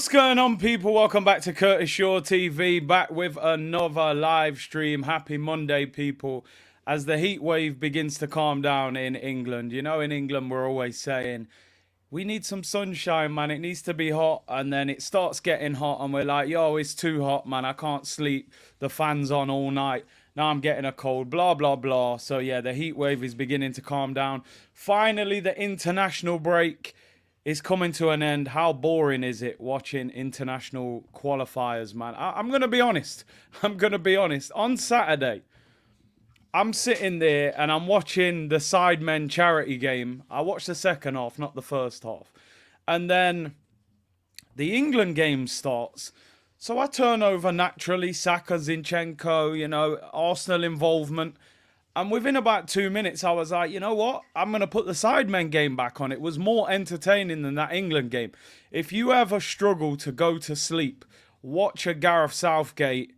What's going on, people? Welcome back to Curtis Shaw TV, back with another live stream. Happy Monday, people. As the heat wave begins to calm down in England. You know, in England, we're always saying, we need some sunshine, man. It needs to be hot. And then it starts getting hot and we're like, yo, it's too hot, man. I can't sleep. The fan's on all night. Now I'm getting a cold, blah, blah, blah. So, yeah, the heat wave is beginning to calm down. Finally, the international break is coming to an end. How boring is it watching international qualifiers, man? I'm going to be honest. On Saturday, I'm sitting there and I'm watching the Sidemen charity game. I watched the second half, not the first half. And then the England game starts. So I turn over naturally, Saka, Zinchenko, you know, Arsenal involvement. And within about 2 minutes, I was like, you know what? I'm going to put the Sidemen game back on. It was more entertaining than that England game. If you ever struggle to go to sleep, watch a Gareth Southgate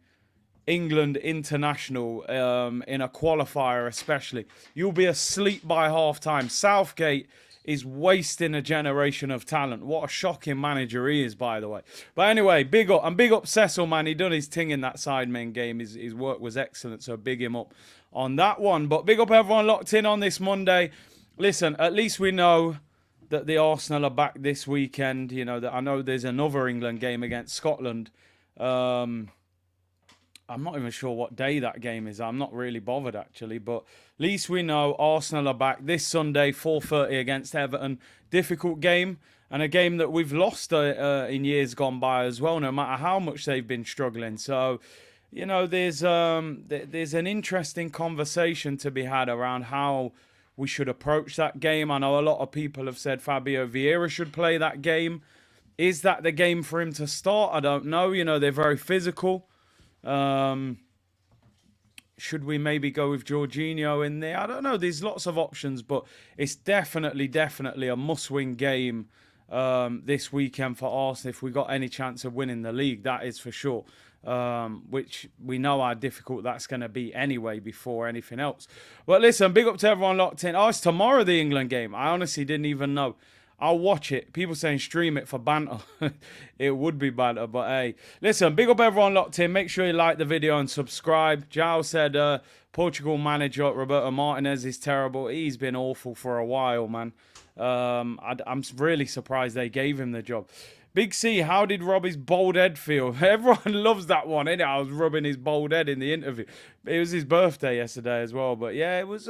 England international in a qualifier especially. You'll be asleep by half-time. Southgate is wasting a generation of talent. What a shocking manager he is, by the way. But anyway, big up Cecil, man. He done his thing in that Sidemen game. His work was excellent, so big him up on that one. But big up everyone locked in on this Monday. Listen, at least we know that the Arsenal are back this weekend. You know, that I know there's another England game against Scotland. I'm not even sure what day that game is. I'm not really bothered, actually. But at least we know Arsenal are back this Sunday, 4:30 against Everton. Difficult game, and a game that we've lost in years gone by as well, no matter how much they've been struggling. So, you know, there's an interesting conversation to be had around how we should approach that game. I know a lot of people have said Fabio Vieira should play that game. Is that the game for him to start? I don't know. You know, they're very physical. Should we maybe go with Jorginho in there? I don't know. There's lots of options, but it's definitely a must-win game this weekend for Arsenal if we got any chance of winning the league. That is for sure. Which we know how difficult that's going to be anyway before anything else. But listen, big up to everyone locked in. Oh, it's tomorrow, the England game. I honestly didn't even know. I'll watch it. People saying stream it for banter. It would be banter, but hey. Listen, big up everyone locked in. Make sure you like the video and subscribe. Jao said Portugal manager Roberto Martinez is terrible. He's been awful for a while, man. I'm really surprised they gave him the job. Big C, how did Robbie's bald head feel? Everyone loves that one, innit? I was rubbing his bald head in the interview. It was his birthday yesterday as well, but yeah, it was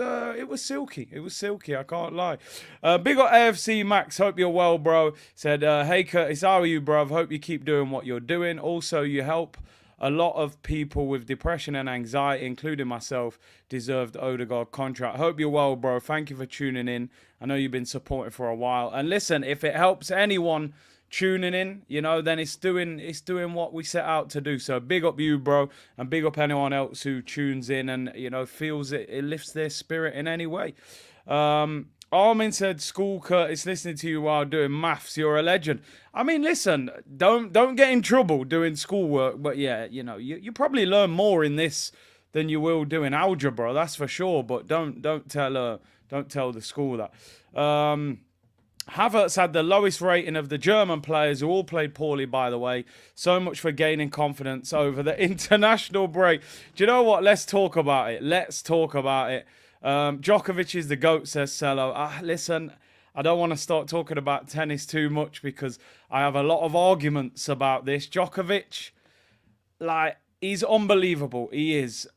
silky. It was silky, I can't lie. Big up AFC Max, hope you're well, bro. Said, hey Curtis, how are you, bruv? Hope you keep doing what you're doing. Also, you help a lot of people with depression and anxiety, including myself, deserved Odegaard contract. Hope you're well, bro. Thank you for tuning in. I know you've been supporting for a while. And listen, if it helps anyone tuning in, you know, then it's doing what we set out to do. So big up you, bro, and big up anyone else who tunes in and, you know, feels it lifts their spirit in any way. Armin said, school Curtis, listening to you while doing maths, you're a legend. I mean, listen, don't get in trouble doing schoolwork, but yeah, you know, you probably learn more in this than you will doing algebra, that's for sure. But don't tell the school that. Havertz had the lowest rating of the German players, who all played poorly, by the way. So much for gaining confidence over the international break. Do you know what? Let's talk about it. Djokovic is the GOAT, says Cello. Listen, I don't want to start talking about tennis too much because I have a lot of arguments about this. Djokovic, like, he's unbelievable. He is.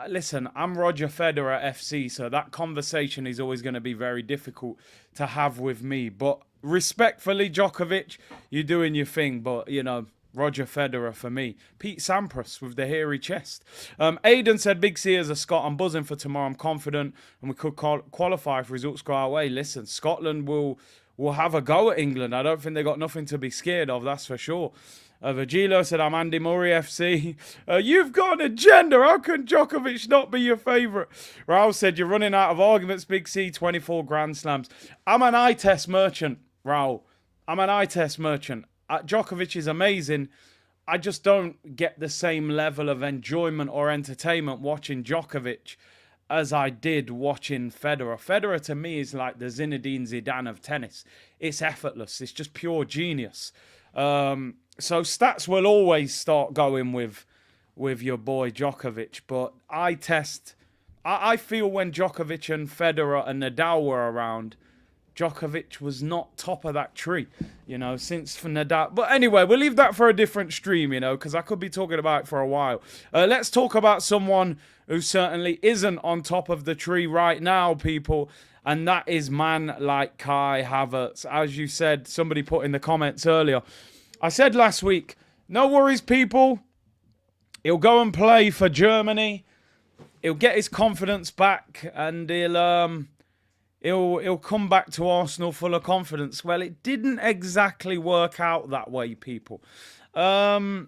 Listen, I'm Roger Federer FC, so that conversation is always going to be very difficult to have with me. But respectfully, Djokovic, you're doing your thing. But, you know, Roger Federer for me. Pete Sampras with the hairy chest. Aidan said, Big C as a Scot, I'm buzzing for tomorrow. I'm confident and we could qualify if results go our way. Listen, Scotland will have a go at England. I don't think they got nothing to be scared of, that's for sure. Virgilio said, I'm Andy Murray FC. You've got an agenda. How can Djokovic not be your favourite? Raul said, you're running out of arguments, Big C, 24 Grand Slams. I'm an eye test merchant, Raul. I'm an eye test merchant. Djokovic is amazing. I just don't get the same level of enjoyment or entertainment watching Djokovic as I did watching Federer. Federer to me is like the Zinedine Zidane of tennis. It's effortless. It's just pure genius. So stats will always start going with your boy Djokovic, but I feel when Djokovic and Federer and Nadal were around, Djokovic was not top of that tree, since for Nadal. But anyway, we'll leave that for a different stream, because I could be talking about it for a while. Let's talk about someone who certainly isn't on top of the tree right now, people. And that is man like Kai Havertz. As you said, somebody put in the comments earlier. I said last week, no worries, people. He'll go and play for Germany. He'll get his confidence back, and he'll come back to Arsenal full of confidence. Well, it didn't exactly work out that way, people. Kai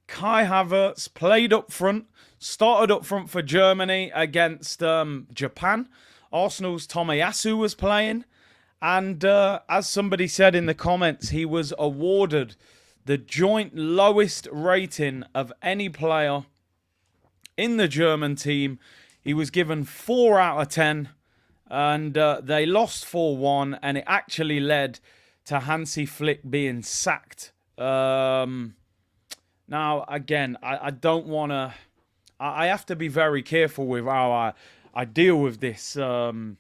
Havertz played up front, started up front for Germany against Japan. Arsenal's Tomiyasu was playing. And as somebody said in the comments, he was awarded the joint lowest rating of any player in the German team. He was given 4 out of 10. And they lost 4-1, and it actually led to Hansi Flick being sacked. Now, again, I don't want to... I have to be very careful with how I deal with this Havertz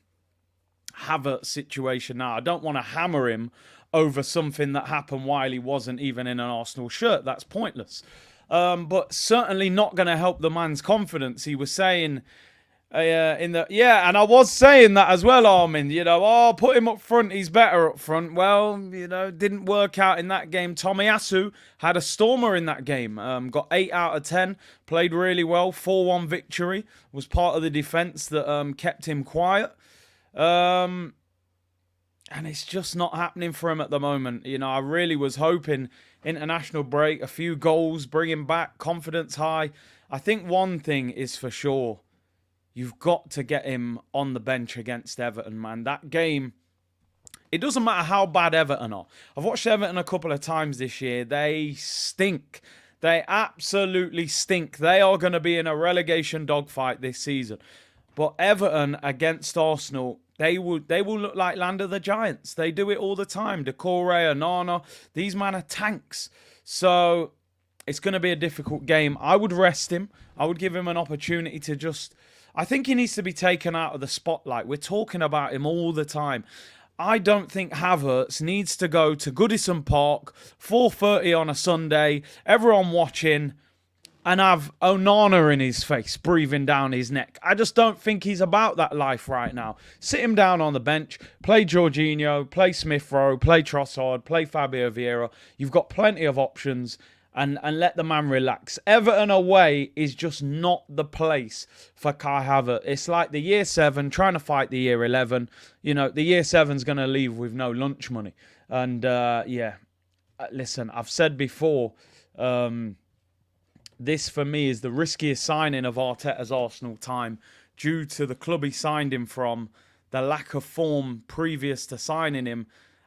situation now. I don't want to hammer him over something that happened while he wasn't even in an Arsenal shirt. That's pointless. But certainly not going to help the man's confidence. He was saying... and I was saying that as well, Armin. Put him up front. He's better up front. Well, didn't work out in that game. Tomiyasu had a stormer in that game. Got 8 out of 10. Played really well. 4-1 victory. Was part of the defence that kept him quiet. And it's just not happening for him at the moment. I really was hoping international break, a few goals, bring him back, confidence high. I think one thing is for sure. You've got to get him on the bench against Everton, man. That game, it doesn't matter how bad Everton are. I've watched Everton a couple of times this year. They stink. They absolutely stink. They are going to be in a relegation dogfight this season. But Everton against Arsenal, they will look like Land of the Giants. They do it all the time. Decore, Onana, these men are tanks. So it's going to be a difficult game. I would rest him. I would give him an opportunity to just... I think he needs to be taken out of the spotlight. We're talking about him all the time. I don't think Havertz needs to go to Goodison Park, 4:30 on a Sunday, everyone watching, and have Onana in his face, breathing down his neck. I just don't think he's about that life right now. Sit him down on the bench, play Jorginho, play Smith Rowe, play Trossard, play Fabio Vieira. You've got plenty of options. And let the man relax. Everton away is just not the place for Kai Havertz. It's like the year 7 trying to fight the year 11. The year 7's going to leave with no lunch money. And listen, I've said before, this for me is the riskiest signing of Arteta's Arsenal time due to the club he signed him from, the lack of form previous to signing him,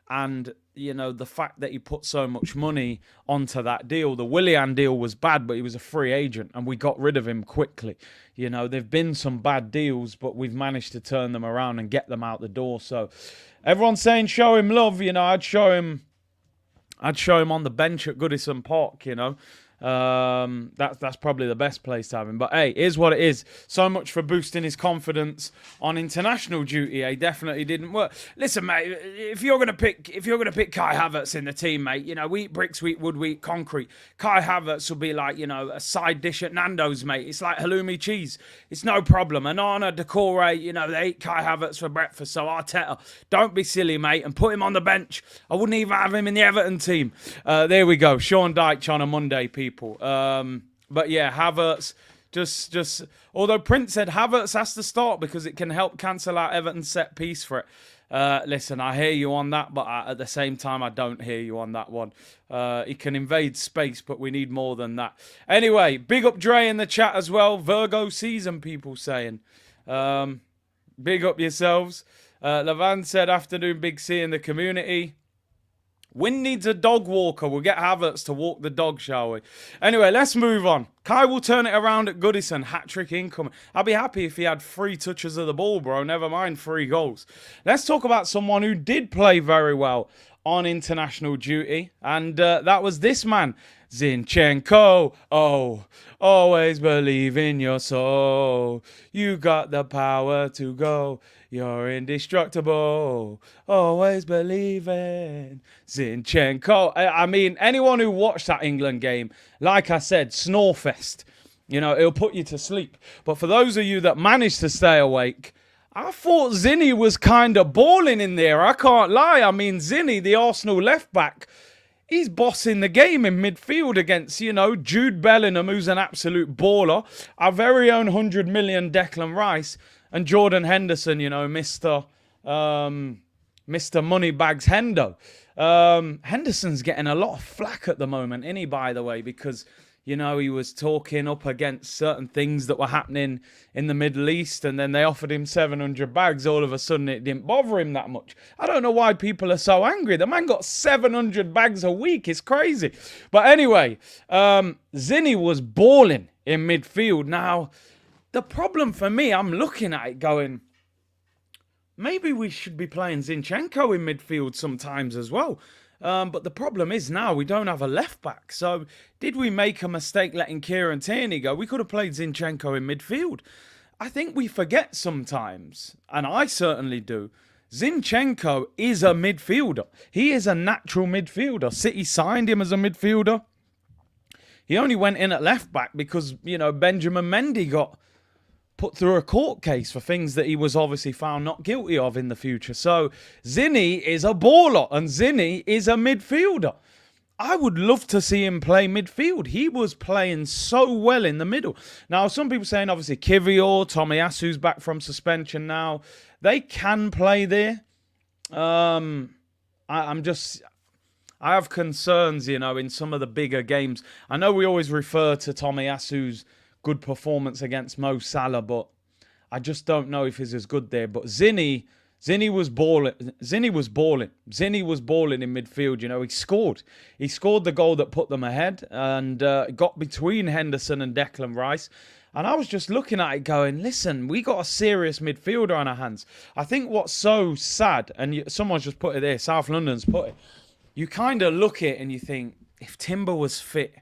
and the fact that he put so much money onto that deal. The Willian deal was bad, but he was a free agent, and we got rid of him quickly. There've been some bad deals, but we've managed to turn them around and get them out the door. So everyone's saying show him love. I'd show him on the bench at Goodison Park. That's probably the best place to have him. But hey, here's what it is. So much for boosting his confidence on international duty. Definitely didn't work. Listen, mate, if you're gonna pick Kai Havertz in the team, mate, we eat bricks, we eat wood, we eat concrete. Kai Havertz will be like, a side dish at Nando's, mate. It's like halloumi cheese. It's no problem. Onana, Decore, they eat Kai Havertz for breakfast. So Arteta, don't be silly, mate, and put him on the bench. I wouldn't even have him in the Everton team. There we go. Sean Dyche on a Monday, people. But yeah, Havertz just although Prince said Havertz has to start because it can help cancel out Everton's set piece for it. Listen, I hear you on that, but at the same time, I don't hear you on that one. He can invade space, but we need more than that. Anyway, big up Dre in the chat as well. Virgo season, people saying. Big up yourselves. Levan said, afternoon, Big C in the community. Win needs a dog walker. We'll get Havertz to walk the dog, shall we? Anyway, let's move on. Kai will turn it around at Goodison. Hat-trick incoming. I'd be happy if he had 3 touches of the ball, bro. Never mind 3 goals. Let's talk about someone who did play very well on international duty. And that was this man, Zinchenko. Oh, always believe in your soul. You got the power to go. You're indestructible. Always believe in Zinchenko. I mean, anyone who watched that England game, like I said, snorefest. You know, it'll put you to sleep. But for those of you that managed to stay awake, I thought Zinny was kind of balling in there. I can't lie. I mean, Zinny, the Arsenal left back, he's bossing the game in midfield against, you know, Jude Bellingham, who's an absolute baller. Our very own 100 million Declan Rice and Jordan Henderson, you know, Mr. Moneybags Hendo. Henderson's getting a lot of flack at the moment, isn't he, by the way, because, you know, he was talking up against certain things that were happening in the Middle East, and then they offered him 700 bags. All of a sudden, it didn't bother him that much. I don't know why people are so angry. The man got 700 bags a week. It's crazy. But anyway, Zinny was balling in midfield. Now, the problem for me, I'm looking at it going, maybe we should be playing Zinchenko in midfield sometimes as well. But the problem is now we don't have a left back. So did we make a mistake letting Kieran Tierney go? We could have played Zinchenko in midfield. I think we forget sometimes, and I certainly do, Zinchenko is a midfielder. He is a natural midfielder. City signed him as a midfielder. He only went in at left back because, you know, Benjamin Mendy got put through a court case for things that he was obviously found not guilty of in the future. So Zinny is a baller and Zinny is a midfielder. I would love to see him play midfield. He was playing so well in the middle. Now, some people saying obviously Kivior, Tomiyasu's back from suspension now. They can play there. I have concerns, you know, in some of the bigger games. I know we always refer to Tomiyasu's good performance against Mo Salah, but I just don't know if he's as good there. But Zinny was balling. Zinny was balling in midfield. You know, he scored the goal that put them ahead and got between Henderson and Declan Rice. And I was just looking at it going, listen, we got a serious midfielder on our hands. I think what's so sad, and someone's just put it there, South London's put it, you kind of look at it and you think, if Timber was fit,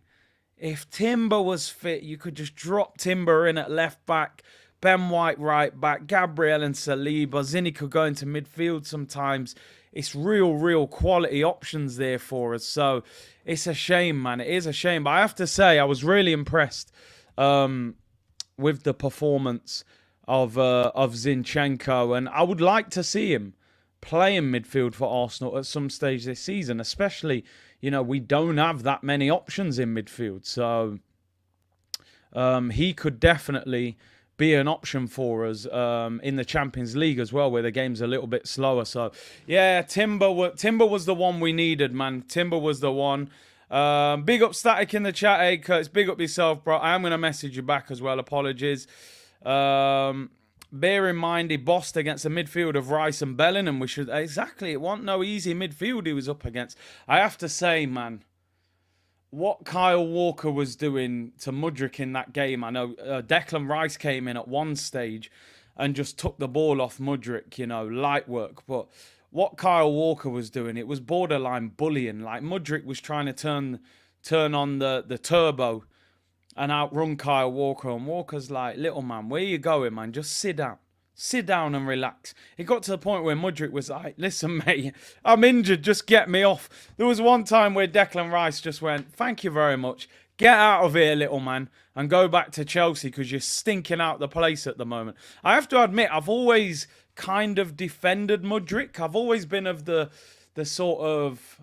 you could just drop Timber in at left back, Ben White right back, Gabriel and Saliba. Zinny could go into midfield sometimes. It's real quality options there for us. So it's a shame, man. It is a shame. But I have to say, I was really impressed with the performance of Zinchenko. And I would like to see him play in midfield for Arsenal at some stage this season, especially, you know, we don't have that many options in midfield. So he could definitely be an option for us in the Champions League as well, where the game's a little bit slower. So, yeah, Timber was the one we needed, man. Timber was the one. Big up Static in the chat, hey, Curtis. Big up yourself, bro. I am going to message you back as well. Apologies. Bear in mind, he bossed against a midfield of Rice and Bellingham. Exactly, it wasn't no easy midfield he was up against. I have to say, man, what Kyle Walker was doing to Mudryk in that game. I know Declan Rice came in at one stage and just took the ball off Mudryk, you know, light work. But what Kyle Walker was doing, it was borderline bullying. Like, Mudryk was trying to turn on the turbo and outrun Kyle Walker. And Walker's like, little man, where you going, man? Just sit down. Sit down and relax. It got to the point where Mudryk was like, listen, mate, I'm injured. Just get me off. There was one time where Declan Rice just went, thank you very much. Get out of here, little man, and go back to Chelsea because you're stinking out the place at the moment. I have to admit, I've always kind of defended Mudryk. I've always been of the sort of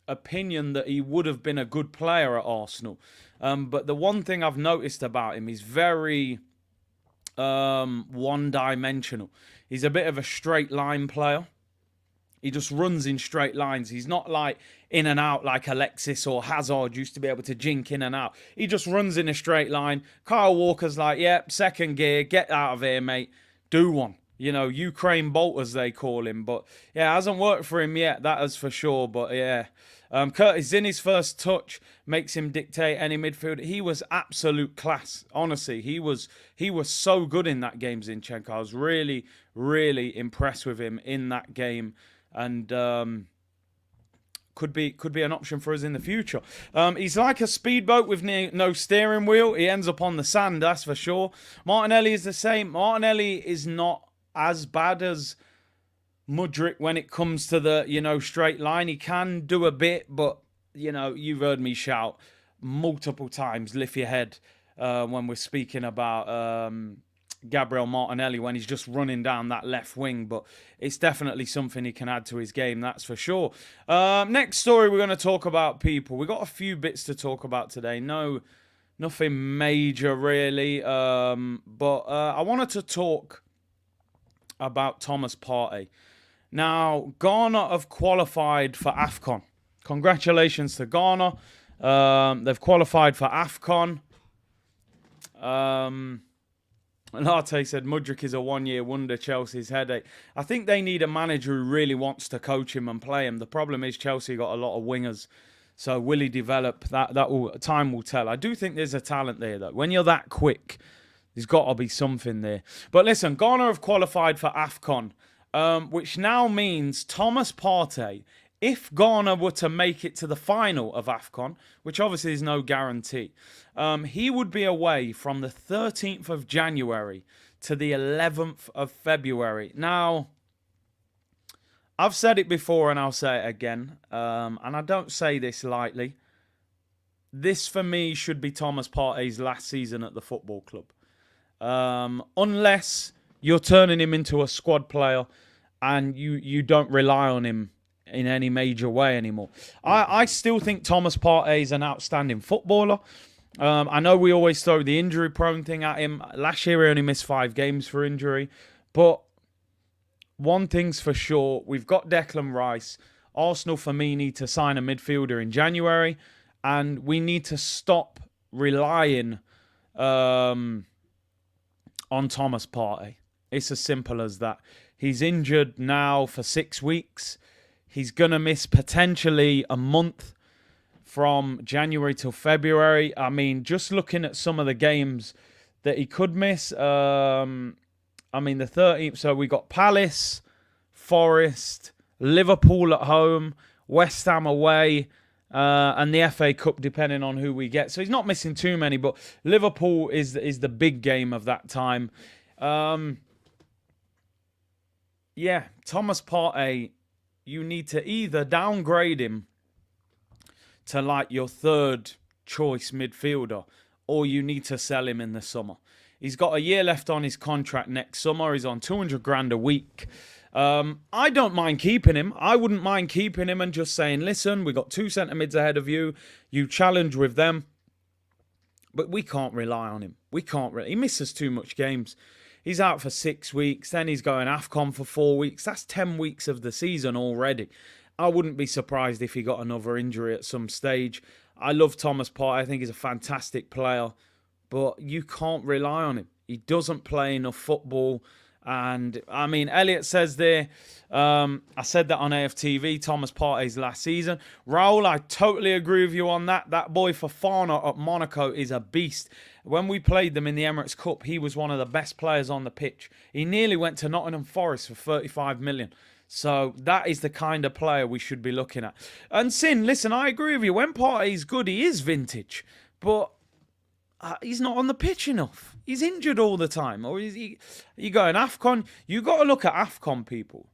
opinion that he would have been a good player at Arsenal. But the one thing I've noticed about him, he's very one-dimensional. He's a bit of a straight line player. He just runs in straight lines. He's not like in and out like Alexis or Hazard used to be able to jink in and out. He just runs in a straight line. Kyle Walker's like, yep, second gear, get out of here, mate. Do one. You know, Ukraine Bolt, as they call him. But, yeah, it hasn't worked for him yet, that is for sure. But, yeah. Curtis Zinny's first touch makes him dictate any midfield. He was absolute class. Honestly, he was so good in that game, Zinchenko. I was really, really impressed with him in that game. And could be an option for us in the future. He's like a speedboat with no steering wheel. He ends up on the sand, that's for sure. Martinelli is the same. Martinelli is not as bad as Mudryk when it comes to the, straight line. He can do a bit, but, you've heard me shout multiple times, lift your head when we're speaking about Gabriel Martinelli when he's just running down that left wing, but it's definitely something he can add to his game, that's for sure. Next story, we're going to talk about people. We've got a few bits to talk about today. Nothing major really, but I wanted to talk about Thomas Partey. Now, Ghana have qualified for AFCON. Congratulations to Ghana. They've qualified for AFCON. Latte said Mudryk is a one-year wonder, Chelsea's headache. I think they need a manager who really wants to coach him and play him. The problem is Chelsea got a lot of wingers. So will he develop? Time will tell. I do think there's a talent there, though. When you're that quick, there's got to be something there. But listen, Ghana have qualified for AFCON, which now means Thomas Partey, if Ghana were to make it to the final of AFCON, which obviously is no guarantee, he would be away from the 13th of January to the 11th of February. Now, I've said it before and I'll say it again, and I don't say this lightly. This, for me, should be Thomas Partey's last season at the football club. Unless you're turning him into a squad player and you don't rely on him in any major way anymore. I still think Thomas Partey is an outstanding footballer. I know we always throw the injury-prone thing at him. Last year, he only missed 5 games for injury. But one thing's for sure, we've got Declan Rice. Arsenal, for me, need to sign a midfielder in January. And we need to stop relying on Thomas Partey. It's as simple as that. He's injured now for 6 weeks. He's going to miss potentially a month from January till February. I mean, just looking at some of the games that he could miss. The 13th. So we got Palace, Forest, Liverpool at home, West Ham away, and the FA Cup, depending on who we get. So he's not missing too many, but Liverpool is the big game of that time. Thomas Partey, you need to either downgrade him to like your third choice midfielder, or you need to sell him in the summer. He's got a year left on his contract next summer. He's on 200 grand a week. I don't mind keeping him. I wouldn't mind keeping him and just saying, listen, we've got 2 centre mids ahead of you. You challenge with them. But we can't rely on him. He misses too much games. He's out for 6 weeks. Then he's going AFCON for 4 weeks. That's 10 weeks of the season already. I wouldn't be surprised if he got another injury at some stage. I love Thomas Partey. I think he's a fantastic player. But you can't rely on him. He doesn't play enough football. And, Elliot says there, I said that on AFTV, Thomas Partey's last season. Raul, I totally agree with you on that. That boy Fofana at Monaco is a beast. When we played them in the Emirates Cup, he was one of the best players on the pitch. He nearly went to Nottingham Forest for 35 million. So that is the kind of player we should be looking at. And Sin, listen, I agree with you. When Partey's good, he is vintage. But he's not on the pitch enough. He's injured all the time. Or you going AFCON? You got to look at AFCON, people.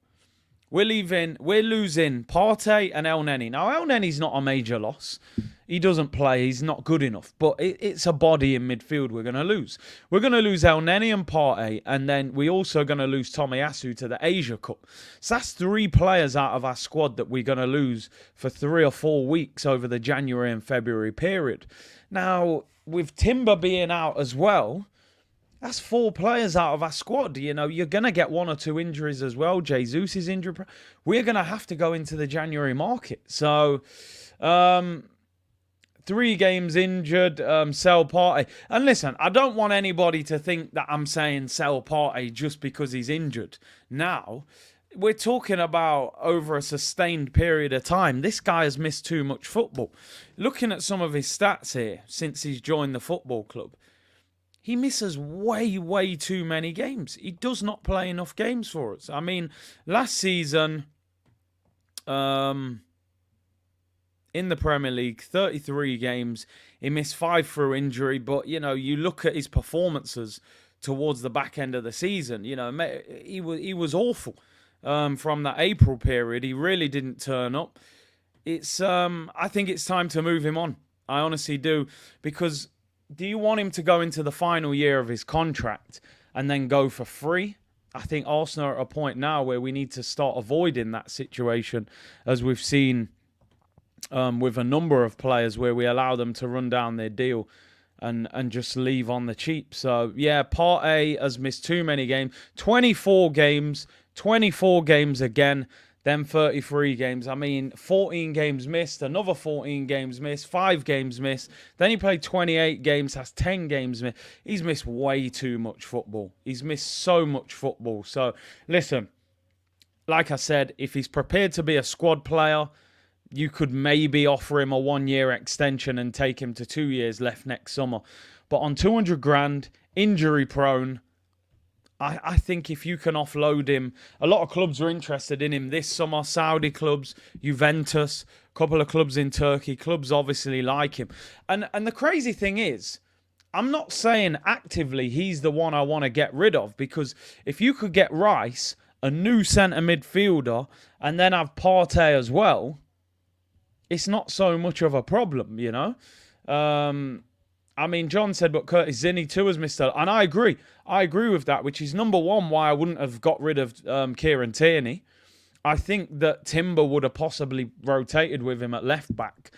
We're losing Partey and El Neni. Now, El Neni's not a major loss. He doesn't play. He's not good enough. But it's a body in midfield we're going to lose. We're going to lose El Neni and Partey. And then we're also going to lose Tomiyasu to the Asia Cup. So that's 3 players out of our squad that we're going to lose for 3 or 4 weeks over the January and February period. Now, with Timber being out as well, that's 4 players out of our squad. You're going to get 1 or 2 injuries as well. Jesus is injured. We're going to have to go into the January market. So, 3 games injured, sell Partey. And listen, I don't want anybody to think that I'm saying sell Partey just because he's injured. Now, we're talking about over a sustained period of time. This guy has missed too much football. Looking at some of his stats here since he's joined the football club, he misses way, way too many games. He does not play enough games for us. Last season, in the Premier League, 33 games. He missed 5 through injury, but, you look at his performances towards the back end of the season, he was awful from that April period. He really didn't turn up. I think it's time to move him on. I honestly do, because do you want him to go into the final year of his contract and then go for free? I think Arsenal are at a point now where we need to start avoiding that situation, as we've seen with a number of players where we allow them to run down their deal and just leave on the cheap. So, yeah, Partey has missed too many games. 24 games again, then 33 games. I mean, 14 games missed, another 14 games missed, 5 games missed. Then he played 28 games, has 10 games missed. He's missed way too much football. He's missed so much football. So, listen, like I said, if he's prepared to be a squad player, you could maybe offer him a 1-year extension and take him to 2 years left next summer. But on 200 grand, injury prone, I think if you can offload him, a lot of clubs are interested in him this summer. Saudi clubs, Juventus, a couple of clubs in Turkey. Clubs obviously like him. And the crazy thing is, I'm not saying actively he's the one I want to get rid of, because if you could get Rice, a new centre midfielder, and then have Partey as well, it's not so much of a problem, I mean, John said, but Curtis Zinni too has missed out. And I agree. I agree with that, which is number one why I wouldn't have got rid of Kieran Tierney. I think that Timber would have possibly rotated with him at left back.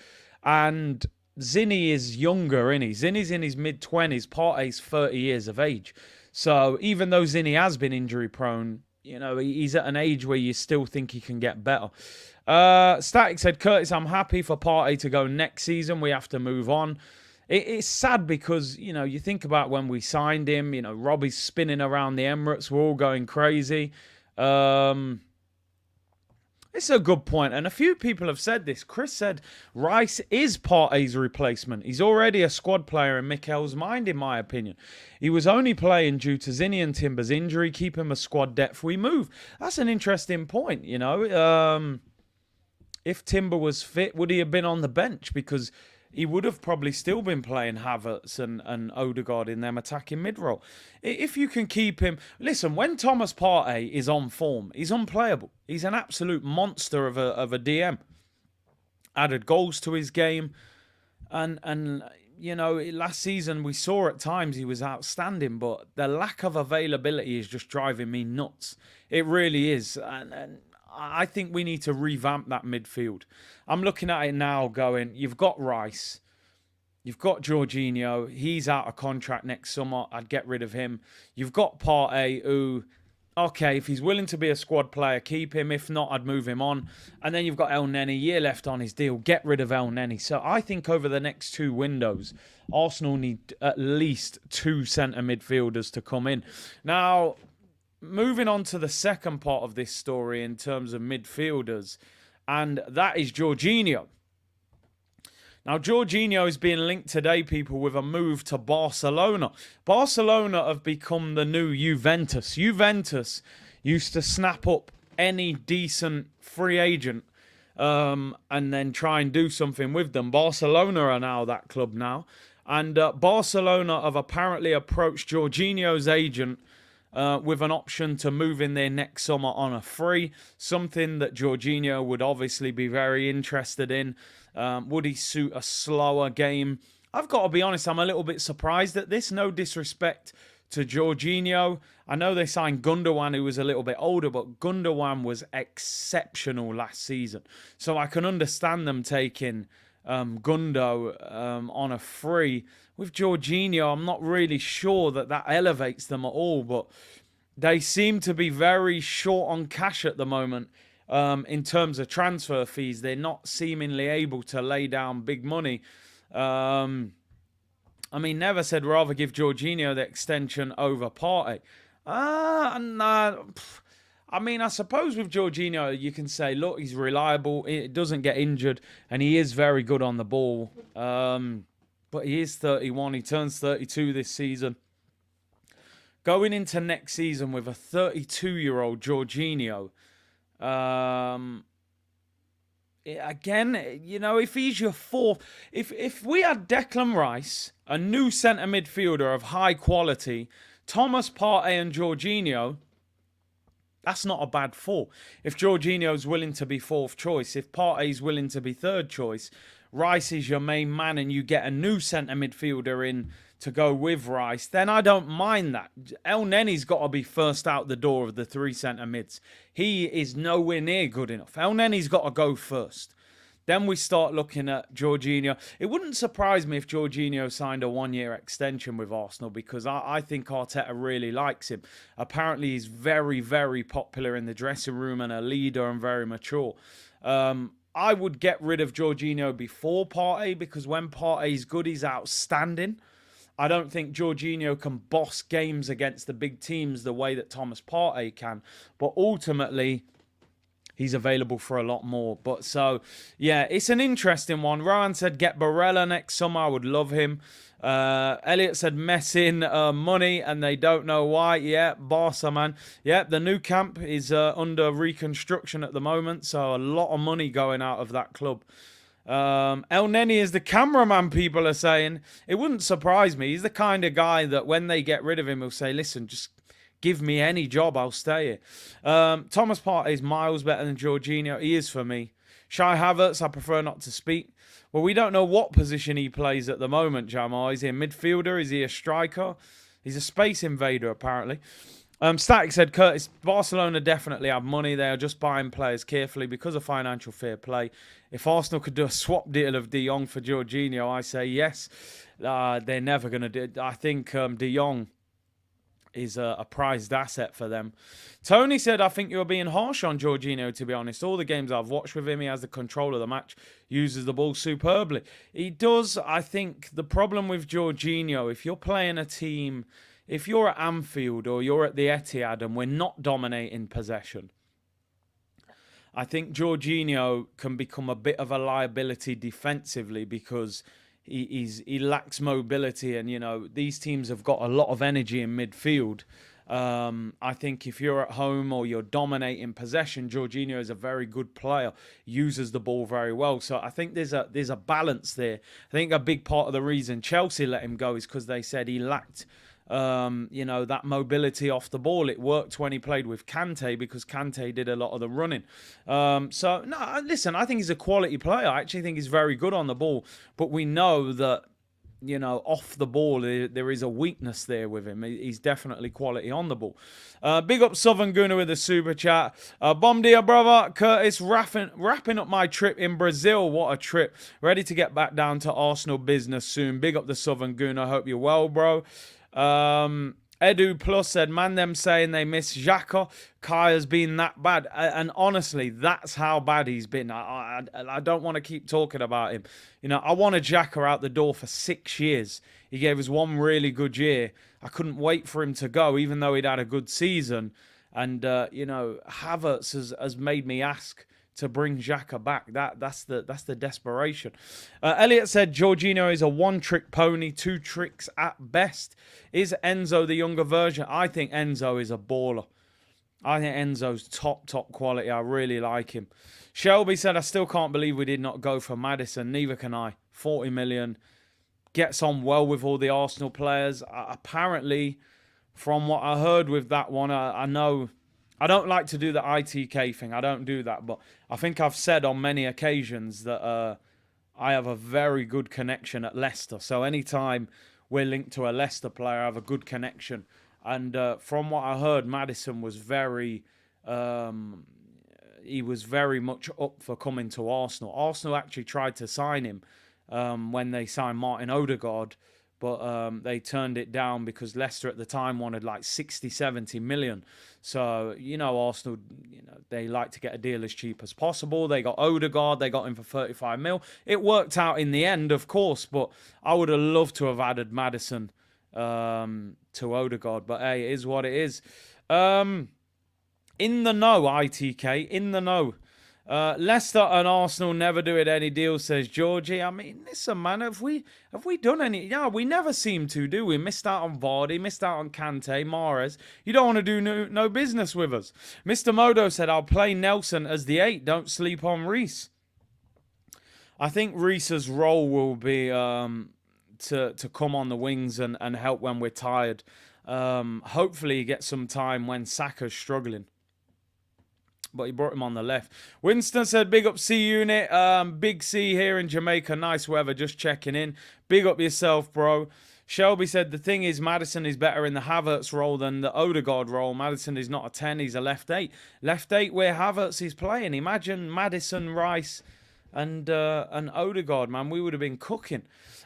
And Zinni is younger, isn't he? Zinni's in his mid-20s. Partey's 30 years of age. So even though Zinni has been injury prone, he's at an age where you still think he can get better. Static said, Curtis, I'm happy for Partey to go next season. We have to move on. It's sad because, you think about when we signed him, Robbie's spinning around the Emirates. We're all going crazy. It's a good point. And a few people have said this. Chris said Rice is Partey's replacement. He's already a squad player in Mikel's mind, in my opinion. He was only playing due to Zinni and Timber's injury. Keep him a squad depth. We move. That's an interesting point, If Timber was fit, would he have been on the bench? Because he would have probably still been playing Havertz and Odegaard in them attacking mid-roll. If you can keep him... Listen, when Thomas Partey is on form, he's unplayable. He's an absolute monster of a DM. Added goals to his game. And last season we saw at times he was outstanding, but the lack of availability is just driving me nuts. It really is. And I think we need to revamp that midfield. I'm looking at it now going, you've got Rice, you've got Jorginho, he's out of contract next summer, I'd get rid of him. You've got Partey, who, okay, if he's willing to be a squad player, keep him. If not, I'd move him on. And then you've got El Neni, year left on his deal, get rid of El Neni. So I think over the next 2 windows, Arsenal need at least 2 centre midfielders to come in. Now, moving on to the second part of this story in terms of midfielders, and that is Jorginho. Now, Jorginho is being linked today, people, with a move to Barcelona. Barcelona have become the new Juventus. Juventus used to snap up any decent free agent and then try and do something with them. Barcelona are now that club now. And Barcelona have apparently approached Jorginho's agent with an option to move in there next summer on a free. Something that Jorginho would obviously be very interested in. Would he suit a slower game? I've got to be honest, I'm a little bit surprised at this. No disrespect to Jorginho. I know they signed Gundogan, who was a little bit older, but Gundogan was exceptional last season. So I can understand them taking Gundo on a free. With Jorginho, I'm not really sure that elevates them at all, but they seem to be very short on cash at the moment in terms of transfer fees. They're not seemingly able to lay down big money. I mean, never said rather give Jorginho the extension over Partey. I mean, I suppose with Jorginho, you can say, look, he's reliable, it doesn't get injured, and he is very good on the ball. But he is 31. He turns 32 this season. Going into next season with a 32-year-old Jorginho, again, you know, if he's your fourth, if we had Declan Rice, a new centre midfielder of high quality, Thomas Partey and Jorginho, that's not a bad four. If Jorginho's willing to be fourth choice, if Partey's willing to be third choice, Rice is your main man and you get a new centre midfielder in to go with Rice, then I don't mind that. El Nenny's got to be first out the door of the three centre mids. He is nowhere near good enough. El Nenny's got to go first. Then we start looking at Jorginho. It wouldn't surprise me if Jorginho signed a one-year extension with Arsenal because I think Arteta really likes him. Apparently, he's very, very popular in the dressing room and a leader and very mature. I would get rid of Jorginho before Partey because when Partey's good, he's outstanding. I don't think Jorginho can boss games against the big teams the way that Thomas Partey can. But ultimately, he's available for a lot more. But so, yeah, it's an interesting one. Rowan said, get Barella next summer. I would love him. Elliot said, mess in money and they don't know why. Yeah, Barca, man. Yeah, the new camp is under reconstruction at the moment. So a lot of money going out of that club. El Neni is the cameraman, people are saying. It wouldn't surprise me. He's the kind of guy that when they get rid of him, he'll say, listen, just give me any job, I'll stay here. Thomas Partey is miles better than Jorginho. He is for me. Shai Havertz, I prefer not to speak. Well, we don't know what position he plays at the moment, Jamal. Is he a midfielder? Is he a striker? He's a space invader, apparently. Static said, Curtis, Barcelona definitely have money. They are just buying players carefully because of financial fair play. If Arsenal could do a swap deal of De Jong for Jorginho, I say yes. They're never going to do it. I think De Jong is a prized asset for them. Tony said, I think you're being harsh on Jorginho, to be honest. All the games I've watched with him, he has the control of the match, uses the ball superbly. He does. I think the problem with Jorginho, if you're playing a team, if you're at Anfield or you're at the Etihad and we're not dominating possession, I think Jorginho can become a bit of a liability defensively because he lacks mobility, and you know these teams have got a lot of energy in midfield. I think if you're at home or you're dominating possession, Jorginho is a very good player, uses the ball very well. So I think there's a balance there. I think a big part of the reason Chelsea let him go is because they said he lacked that mobility off the ball. It worked when he played with Kante because Kante did a lot of the running. So, no, listen, I think he's a quality player. I actually think he's very good on the ball. But we know that, off the ball, there is a weakness there with him. He's definitely quality on the ball. Big up Southern Guna with a super chat. Bom dia, brother. Curtis, wrapping up my trip in Brazil. What a trip. Ready to get back down to Arsenal business soon. Big up the Southern Guna. Hope you're well, bro. Edu Plus said, man, them saying they miss Xhaka. Kai has been that bad. And honestly, that's how bad he's been. I don't want to keep talking about him. I wanted Xhaka out the door for 6 years. He gave us one really good year. I couldn't wait for him to go, even though he'd had a good season. And, Havertz has made me ask to bring Xhaka back. That's the desperation. Elliot said Jorginho is a one-trick pony, 2 tricks at best. Is Enzo the younger version? I think Enzo is a baller. I think Enzo's top quality. I really like him. Shelby said, I still can't believe we did not go for Maddison. Neither can I. 40 million. Gets on well with all the Arsenal players. Apparently, from what I heard with that one, I know I don't like to do the ITK thing. I don't do that. But I think I've said on many occasions that I have a very good connection at Leicester. So anytime we're linked to a Leicester player, I have a good connection. And from what I heard, Maddison was very much up for coming to Arsenal. Arsenal actually tried to sign him when they signed Martin Odegaard. But they turned it down because Leicester at the time wanted like 60, 70 million. So, Arsenal, they like to get a deal as cheap as possible. They got Odegaard. They got him for 35 mil. It worked out in the end, of course. But I would have loved to have added Maddison to Odegaard. But, hey, it is what it is. In the know, ITK. In the know. Leicester and Arsenal never do it any deal, says Georgie. I mean, listen, man, have we done any? Yeah, we never seem to, do we? Missed out on Vardy, missed out on Kante, Mahrez. You don't want to do no business with us. Mr. Modo said, I'll play Nelson as the 8. Don't sleep on Reece. I think Reese's role will be to come on the wings and help when we're tired. Hopefully he gets some time when Saka's struggling. But he brought him on the left. Winston said, big up C Unit. Big C here in Jamaica. Nice weather. Just checking in. Big up yourself, bro. Shelby said, the thing is, Maddison is better in the Havertz role than the Odegaard role. Maddison is not a 10. He's a left 8. Left 8 where Havertz is playing. Imagine Maddison, Rice, and Odegaard, man. We would have been cooking.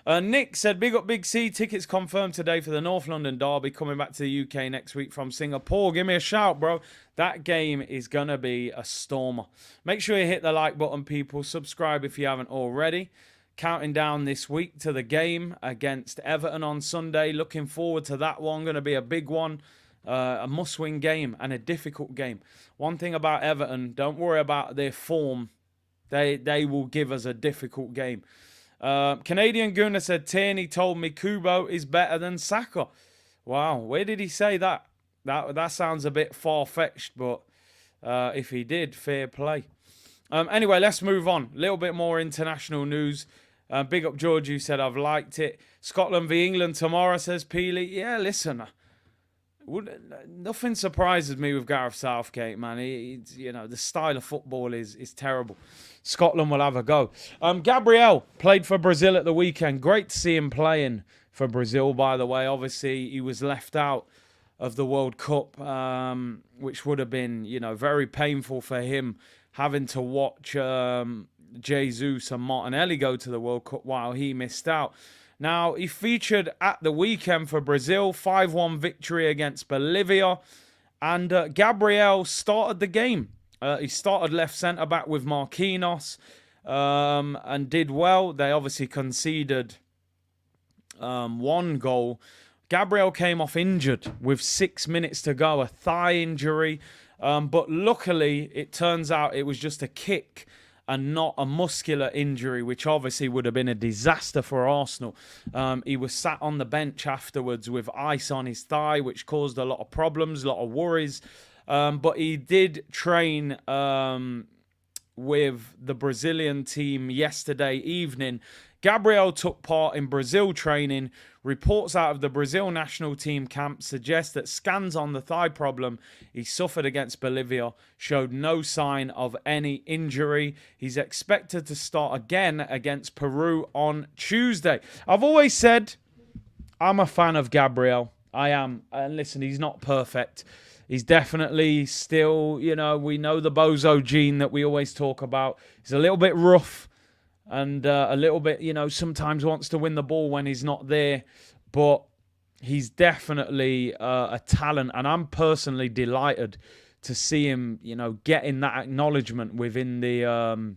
Nick said, big up Big C. Tickets confirmed today for the North London derby. Coming back to the UK next week from Singapore. Give me a shout, bro. That game is going to be a stormer. Make sure you hit the like button, people. Subscribe if you haven't already. Counting down this week to the game against Everton on Sunday. Looking forward to that one. Going to be a big one. A must-win game and a difficult game. One thing about Everton, don't worry about their form. They will give us a difficult game. Canadian Gunner said, Tierney told me Kubo is better than Saka. Wow, where did he say that? That sounds a bit far-fetched, but if he did, fair play. Anyway, let's move on. A little bit more international news. Big up George, who said, I've liked it. Scotland v England tomorrow, says Peely. Yeah, listen, nothing surprises me with Gareth Southgate, man. The style of football is terrible. Scotland will have a go. Gabriel played for Brazil at the weekend. Great to see him playing for Brazil, by the way. Obviously, he was left out of the World Cup, which would have been, very painful for him, having to watch Jesus and Martinelli go to the World Cup while he missed out. Now, he featured at the weekend for Brazil, 5-1 victory against Bolivia. And Gabriel started the game. He started left centre-back with Marquinhos and did well. They obviously conceded one goal. Gabriel came off injured with 6 minutes to go, a thigh injury. But luckily, it turns out it was just a kick and not a muscular injury, which obviously would have been a disaster for Arsenal. He was sat on the bench afterwards with ice on his thigh, which caused a lot of problems, a lot of worries. But he did train with the Brazilian team yesterday evening. Gabriel took part in Brazil training. Reports out of the Brazil national team camp suggest that scans on the thigh problem he suffered against Bolivia showed no sign of any injury. He's expected to start again against Peru on Tuesday. I've always said I'm a fan of Gabriel. I am. And listen, he's not perfect. He's definitely still, we know the bozo gene that we always talk about. He's a little bit rough. And a little bit, sometimes wants to win the ball when he's not there. But he's definitely a talent. And I'm personally delighted to see him, getting that acknowledgement within the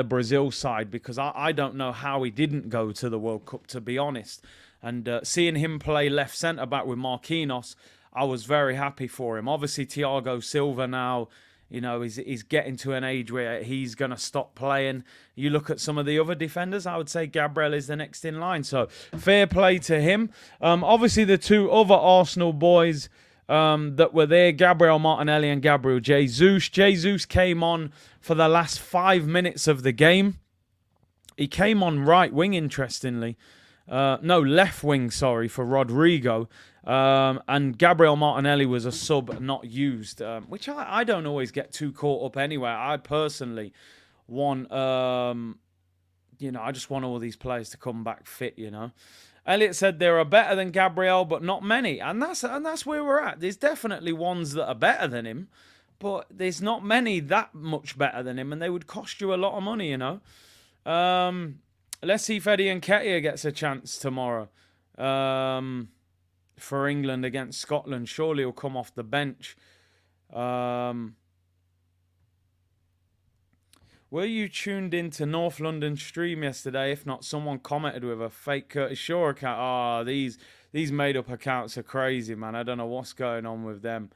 Brazil side. Because I don't know how he didn't go to the World Cup, to be honest. And seeing him play left centre-back with Marquinhos, I was very happy for him. Obviously, Thiago Silva now, he's getting to an age where he's going to stop playing. You look at some of the other defenders, I would say Gabriel is the next in line. So, fair play to him. Obviously, the two other Arsenal boys that were there, Gabriel Martinelli and Gabriel Jesus. Jesus came on for the last 5 minutes of the game. He came on right wing, interestingly. Left wing, for Rodrigo. And Gabriel Martinelli was a sub not used, which I don't always get too caught up anyway. I personally want, I just want all these players to come back fit, Elliot said there are better than Gabriel, but not many. And that's where we're at. There's definitely ones that are better than him, but there's not many that much better than him, and they would cost you a lot of money, Let's see if Eddie Nketiah gets a chance tomorrow. For England against Scotland. Surely he'll come off the bench. Were you tuned into North London stream yesterday? If not, someone commented with a fake Curtis Shaw account. These made-up accounts are crazy, man. I don't know what's going on with them.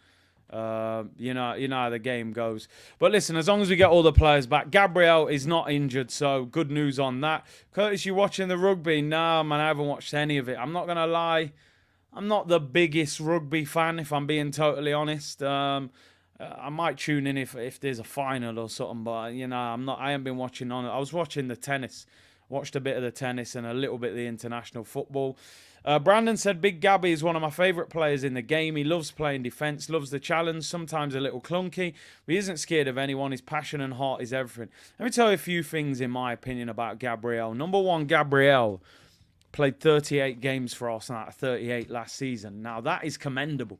You know how the game goes. But listen, as long as we get all the players back, Gabriel is not injured, so good news on that. Curtis, you watching the rugby? Nah, man, I haven't watched any of it. I'm not going to lie. I'm not the biggest rugby fan, if I'm being totally honest. I might tune in if there's a final or something, but I'm not. I haven't been watching on. I was watching the tennis, watched a bit of the tennis and a little bit of the international football. Brandon said Big Gabby is one of my favourite players in the game. He loves playing defence, loves the challenge, sometimes a little clunky, but he isn't scared of anyone. His passion and heart is everything. Let me tell you a few things in my opinion about Gabriel. Number one, Gabriel played 38 games for Arsenal out of 38 last season. Now that is commendable.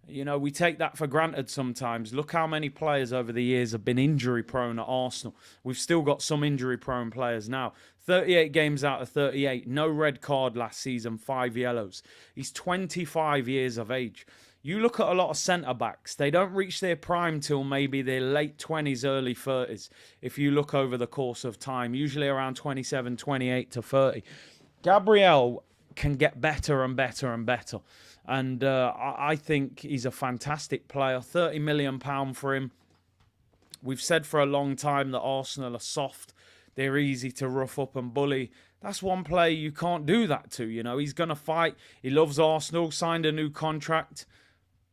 We take that for granted sometimes. Look how many players over the years have been injury prone at Arsenal. We've still got some injury prone players now. 38 games out of 38. No red card last season, 5 yellows. He's 25 years of age. You look at a lot of centre-backs. They don't reach their prime till maybe their late 20s, early 30s. If you look over the course of time, usually around 27, 28 to 30. Gabriel can get better and better and better. And I think he's a fantastic player. £30 million for him. We've said for a long time that Arsenal are soft. They're easy to rough up and bully. That's one player you can't do that to. He's going to fight. He loves Arsenal, signed a new contract.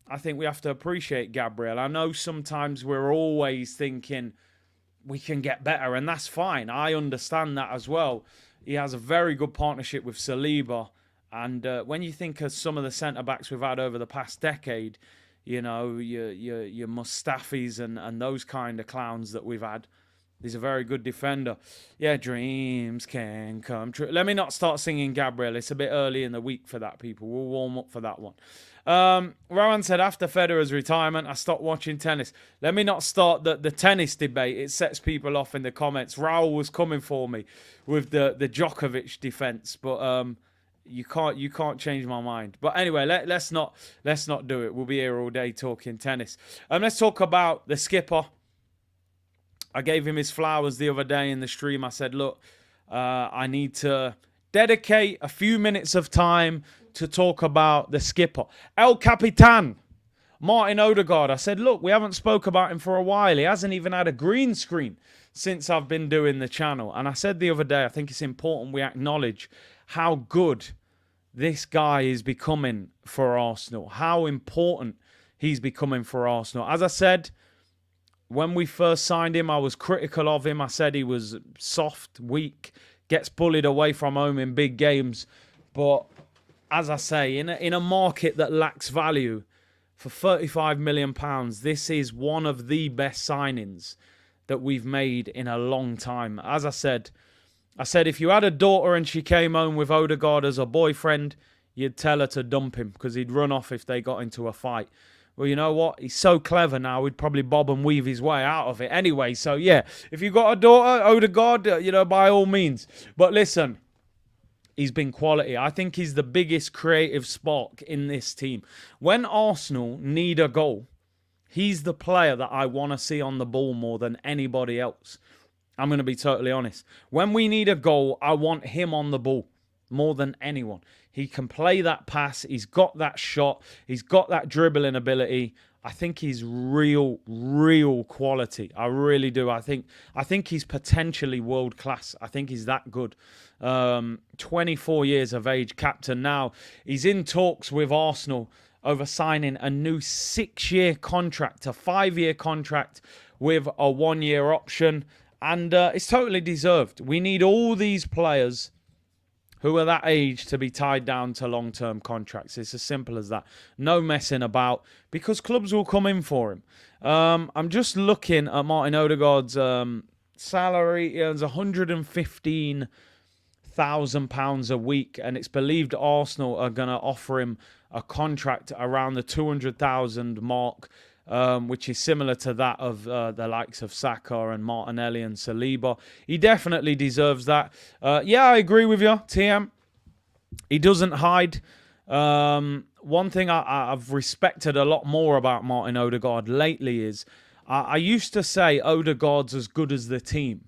I think we have to appreciate Gabriel. I know sometimes we're always thinking we can get better, and that's fine. I understand that as well. He has a very good partnership with Saliba. And when you think of some of the centre-backs we've had over the past decade, your Mustafis and those kind of clowns that we've had, he's a very good defender. Yeah, dreams can come true. Let me not start singing Gabriel. It's a bit early in the week for that, people. We'll warm up for that one. Rowan said, after Federer's retirement, I stopped watching tennis. Let me not start the tennis debate. It sets people off in the comments. Raul was coming for me with the Djokovic defence, but... You can't change my mind. But anyway, let's not do it. We'll be here all day talking tennis. Let's talk about the skipper. I gave him his flowers the other day in the stream. I said, look, I need to dedicate a few minutes of time to talk about the skipper. El Capitan, Martin Odegaard. I said, look, we haven't spoke about him for a while. He hasn't even had a green screen since I've been doing the channel. And I said the other day, I think it's important we acknowledge how good this guy is becoming for Arsenal, how important he's becoming for Arsenal. As I said, when we first signed him, I was critical of him. I said he was soft, weak, gets bullied away from home in big games. But as I say, in a market that lacks value, for £35 million, this is one of the best signings that we've made in a long time. As I said, if you had a daughter and she came home with Odegaard as a boyfriend, you'd tell her to dump him because he'd run off if they got into a fight. Well, you know what? He's so clever now, he'd probably bob and weave his way out of it anyway. So, yeah, if you got a daughter, Odegaard, by all means. But listen, he's been quality. I think he's the biggest creative spark in this team. When Arsenal need a goal, he's the player that I want to see on the ball more than anybody else. I'm going to be totally honest. When we need a goal, I want him on the ball more than anyone. He can play that pass. He's got that shot. He's got that dribbling ability. I think he's real quality. I really do. I think he's potentially world class. I think he's that good. 24 years of age, captain now. He's in talks with Arsenal over signing a new 6-year contract, a 5-year contract with a 1-year option. And it's totally deserved. We need all these players who are that age to be tied down to long-term contracts. It's as simple as that. No messing about, because clubs will come in for him. I'm just looking at Martin Odegaard's salary. He earns £115,000 a week, and it's believed Arsenal are going to offer him a contract around the 200,000 mark, which is similar to that of the likes of Saka and Martinelli and Saliba. He definitely deserves that. Yeah, I agree with you, TM. He doesn't hide. One thing I've respected a lot more about Martin Odegaard lately is I used to say Odegaard's as good as the team,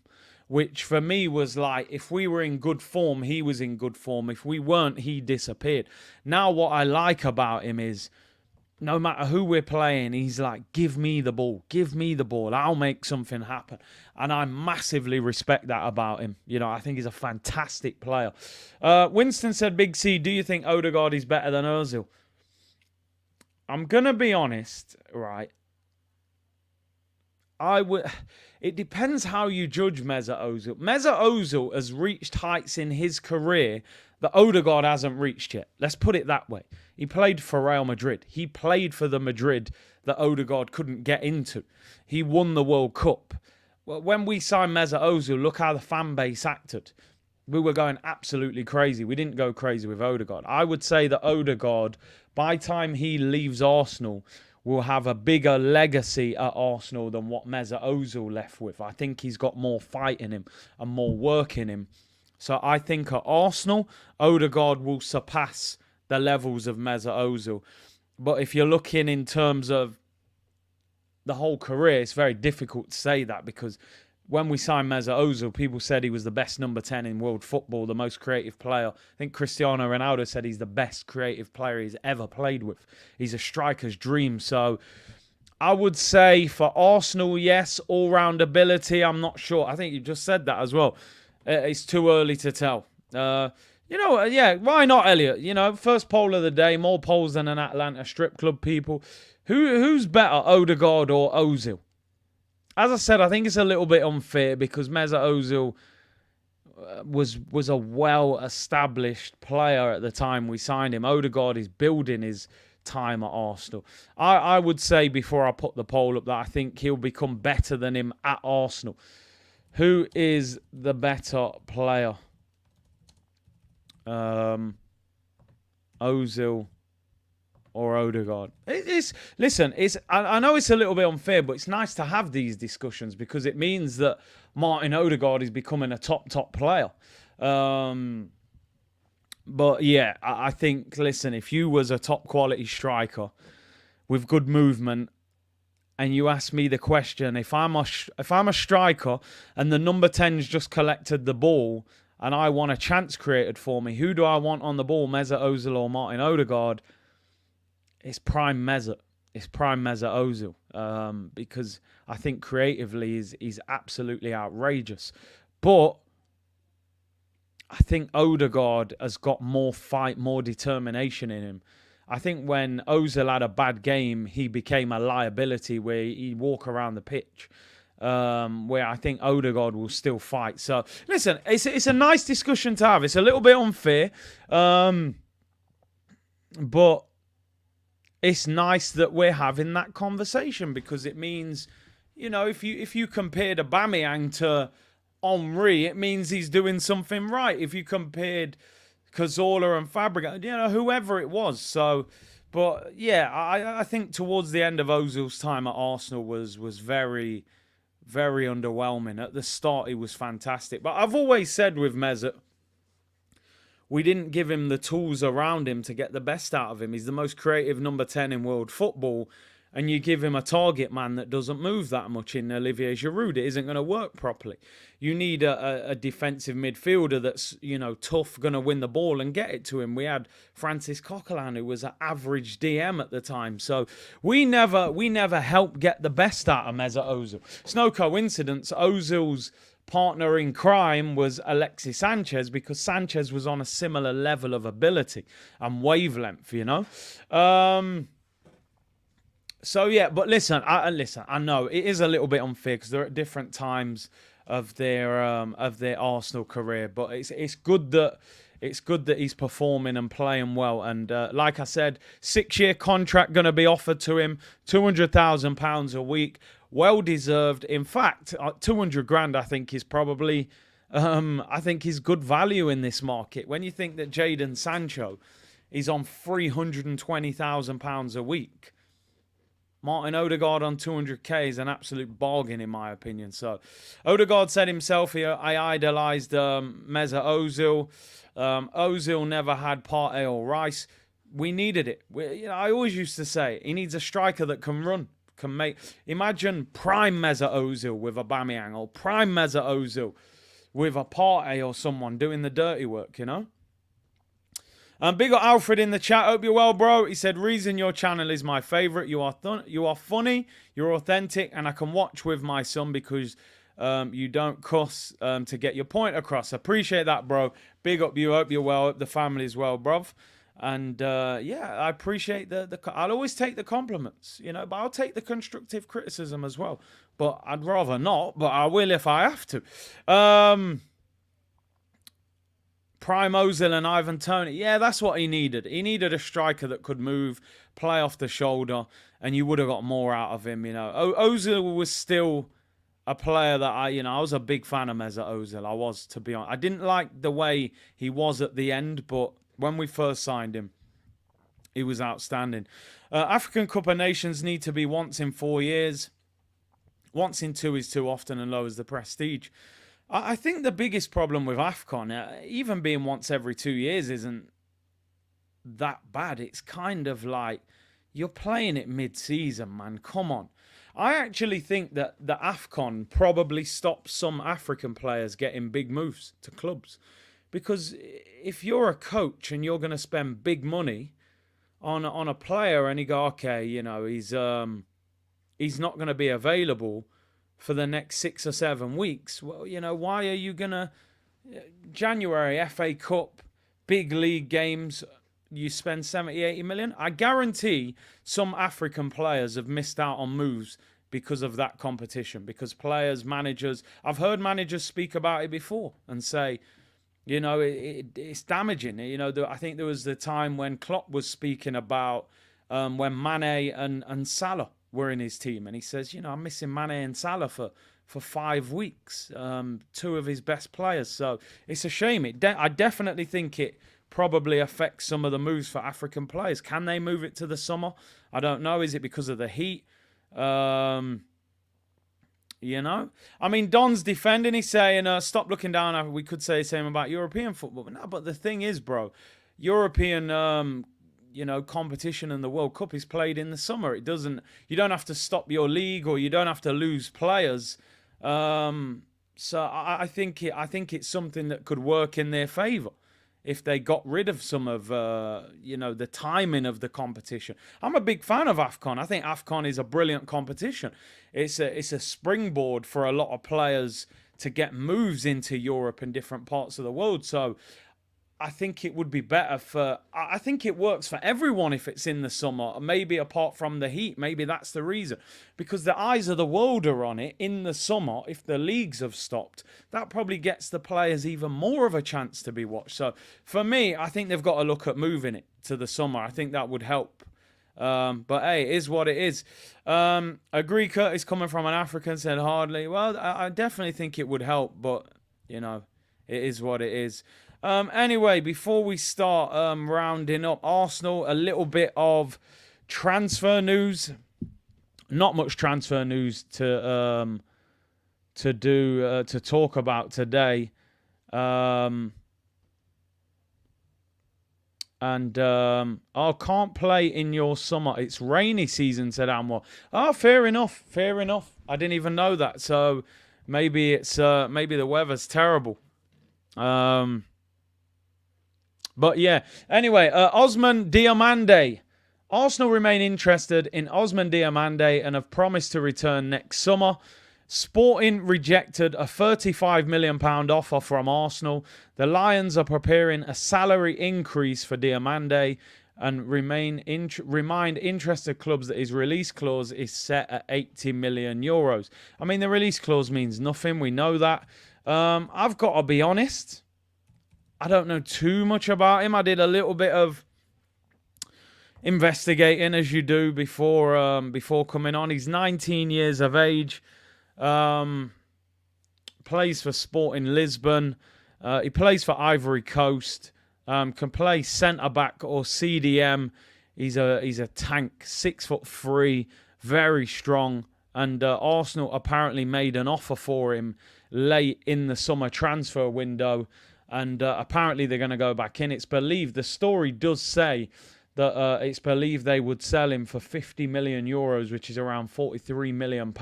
which for me was like, if we were in good form, he was in good form. If we weren't, he disappeared. Now what I like about him is, no matter who we're playing, he's like, give me the ball. Give me the ball. I'll make something happen. And I massively respect that about him. I think he's a fantastic player. Winston said, Big C, do you think Odegaard is better than Ozil? I'm going to be honest, right? I would. It depends how you judge Mesut Ozil. Mesut Ozil has reached heights in his career that Odegaard hasn't reached yet. Let's put it that way. He played for Real Madrid. He played for the Madrid that Odegaard couldn't get into. He won the World Cup. Well, when we signed Mesut Ozil, look how the fan base acted. We were going absolutely crazy. We didn't go crazy with Odegaard. I would say that Odegaard, by the time he leaves Arsenal, will have a bigger legacy at Arsenal than what Mesut Ozil left with. I think he's got more fight in him and more work in him. So I think at Arsenal, Odegaard will surpass the levels of Mesut Ozil. But if you're looking in terms of the whole career, it's very difficult to say that, because when we signed Mesut Ozil, people said he was the best number 10 in world football, the most creative player. I think Cristiano Ronaldo said he's the best creative player he's ever played with. He's a striker's dream. So I would say for Arsenal, yes, all-round ability, I'm not sure. I think you just said that as well. It's too early to tell. Yeah, why not, Elliot? First poll of the day, more polls than an Atlanta strip club, people. Who's better, Odegaard or Ozil? As I said, I think it's a little bit unfair because Mesut Ozil was a well-established player at the time we signed him. Odegaard is building his time at Arsenal. I would say before I put the poll up that I think he'll become better than him at Arsenal. Who is the better player? Ozil or Odegaard? I know it's a little bit unfair, but it's nice to have these discussions because it means that Martin Odegaard is becoming a top player. But yeah, I think, listen, if you was a top quality striker with good movement, and you ask me the question, if I'm a striker and the number 10's just collected the ball and I want a chance created for me, who do I want on the ball, Mesut Ozil or Martin Odegaard? It's prime Mesut. It's prime Mesut Ozil, because I think creatively he's absolutely outrageous. But I think Odegaard has got more fight, more determination in him. I think when Ozil had a bad game, he became a liability where he'd walk around the pitch, where I think Odegaard will still fight. So, listen, it's a nice discussion to have. It's a little bit unfair, but it's nice that we're having that conversation because it means, if you compared Aubameyang to Henry, it means he's doing something right. If you compared Cazorla and Fabregas, whoever it was. So, but yeah, I think towards the end of Ozil's time at Arsenal was very, very underwhelming. At the start, he was fantastic. But I've always said with Mesut, we didn't give him the tools around him to get the best out of him. He's the most creative number 10 in world football. And you give him a target man that doesn't move that much in Olivier Giroud, it isn't going to work properly. You need a defensive midfielder that's, tough, going to win the ball and get it to him. We had Francis Coquelin, who was an average DM at the time. So we never helped get the best out of Mesut Ozil. It's no coincidence Ozil's partner in crime was Alexis Sanchez, because Sanchez was on a similar level of ability and wavelength, So yeah, but listen. I know it is a little bit unfair because they're at different times of their Arsenal career. But it's good that he's performing and playing well. And like I said, 6-year contract going to be offered to him, £200,000 a week, well deserved. In fact, 200 grand I think is probably is good value in this market. When you think that Jadon Sancho is on £320,000 a week. Martin Odegaard on 200k is an absolute bargain, in my opinion. So, Odegaard said himself here, I idolised Mesut Ozil. Ozil never had Partey or Rice. We needed it. I always used to say, he needs a striker that can run, can make. Imagine prime Mesut Ozil with Aubameyang, or prime Mesut Ozil with a Partey or someone doing the dirty work, Big up Alfred in the chat. Hope you're well, bro. He said, reason your channel is my favourite. You are funny, you're authentic, and I can watch with my son because you don't cuss to get your point across. Appreciate that, bro. Big up you. Hope you're well. Hope the family's well, bruv. And yeah, I appreciate I'll always take the compliments, but I'll take the constructive criticism as well. But I'd rather not, but I will if I have to. Prime Ozil and Ivan Toney. Yeah, that's what he needed. He needed a striker that could move, play off the shoulder, and you would have got more out of him. Ozil was still a player that I was a big fan of Mesut Ozil. I was, to be honest. I didn't like the way he was at the end, but when we first signed him, he was outstanding. African Cup of Nations need to be once in 4 years. Once in 2 is too often and lowers the prestige. I think the biggest problem with AFCON, even being once every 2 years, isn't that bad. It's kind of like you're playing it mid-season, man. Come on. I actually think that the AFCON probably stops some African players getting big moves to clubs. Because if you're a coach and you're going to spend big money on a player and you go, okay, he's not going to be available for the next 6 or 7 weeks. Well, why are you going to... January, FA Cup, big league games, you spend 70, 80 million? I guarantee some African players have missed out on moves because of that competition. Because players, managers... I've heard managers speak about it before and say, it's damaging. I think there was the time when Klopp was speaking about when Mane and Salah were in his team, and he says, I'm missing Mane and Salah for 5 weeks, 2 of his best players. So it's a shame. I definitely think it probably affects some of the moves for African players. Can they move it to the summer? I don't know. Is it because of the heat? I mean, Don's defending. He's saying, stop looking down. We could say the same about European football. But no, but the thing is, bro, European competition and the World Cup is played in the summer. You don't have to stop your league, or you don't have to lose players. So I think it's something that could work in their favour if they got rid of some of the timing of the competition. I'm a big fan of AFCON. I think AFCON is a brilliant competition. It's a springboard for a lot of players to get moves into Europe and different parts of the world. So I think it would be better I think it works for everyone if it's in the summer, maybe apart from the heat. Maybe that's the reason. Because the eyes of the world are on it in the summer. If the leagues have stopped, that probably gets the players even more of a chance to be watched. So for me, I think they've got to look at moving it to the summer. I think that would help. But hey, it is what it is. Agree, Curtis, coming from an African, said hardly. Well, I definitely think it would help, but, it is what it is. Anyway, before we start rounding up Arsenal, a little bit of transfer news. Not much transfer news to talk about today. Can't play in your summer. It's rainy season, said Anwar. Oh, fair enough. I didn't even know that. So maybe maybe the weather's terrible. But yeah, anyway, Ousmane Diomande. Arsenal remain interested in Ousmane Diomande and have promised to return next summer. Sporting rejected a £35 million offer from Arsenal. The Lions are preparing a salary increase for Diomande and remind interested clubs that his release clause is set at €80 million. I mean, the release clause means nothing. We know that. I've got to be honest. I don't know too much about him. I did a little bit of investigating, as you do, before coming on. He's 19 years of age. Plays for Sporting Lisbon. He plays for Ivory Coast. Can play centre-back or CDM. He's a tank, 6'3", very strong. And Arsenal apparently made an offer for him late in the summer transfer window. And apparently they're going to go back in. It's believed, the story does say that it's believed they would sell him for €50 million, which is around £43 million.